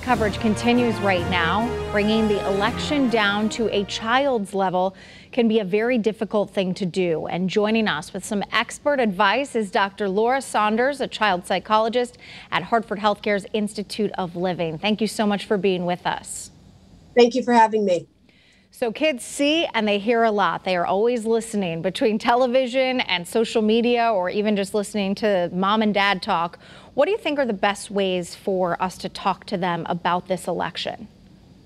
Coverage continues right now. Bringing the election down to a child's level can be a very difficult thing to do. And joining us with some expert advice is Dr. Saunders, a child psychologist at Hartford Healthcare's Institute of Living. Thank you so much for being with us. Thank you for having me. So kids see and they hear a lot. They are always listening between television and social media, or even just listening to mom and dad talk. What do you think are the best ways for us to talk to them about this election?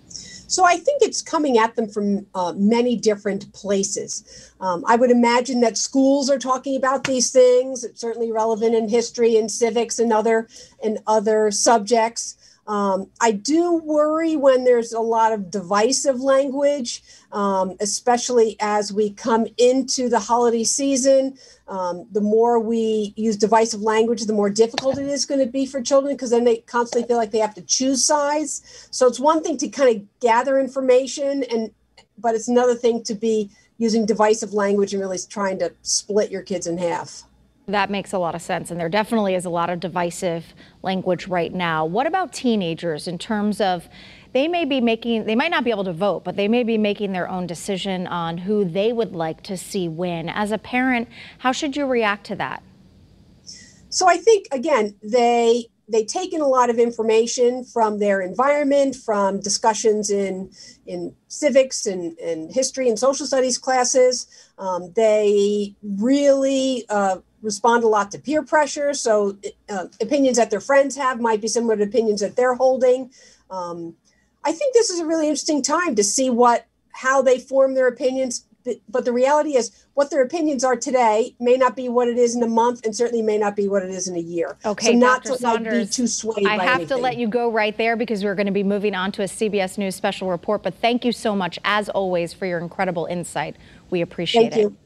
So I think it's coming at them from many different places. I would imagine that schools are talking about these things. It's certainly relevant in history and civics and other subjects. I do worry when there's a lot of divisive language, especially as we come into the holiday season. The more we use divisive language, the more difficult it is going to be for children, because then they constantly feel like they have to choose sides. So it's one thing to kind of gather information, but it's another thing to be using divisive language and really trying to split your kids in half. That makes a lot of sense, and there definitely is a lot of divisive language right now. What about teenagers in terms of they might not be able to vote, but they may be making their own decision on who they would like to see win. As a parent, how should you react to that? So I think, again, they take in a lot of information from their environment, from discussions in civics and history and social studies classes. They really respond a lot to peer pressure. So opinions that their friends have might be similar to opinions that they're holding. I think this is a really interesting time to see how they form their opinions. But the reality is what their opinions are today may not be what it is in a month, and certainly may not be what it is in a year. Okay, so not Dr. to Saunders, be too swayed by I have anything. to let you go right there because we're going to be moving on to a CBS News special report. But thank you so much, as always, for your incredible insight. We appreciate it. Thank you.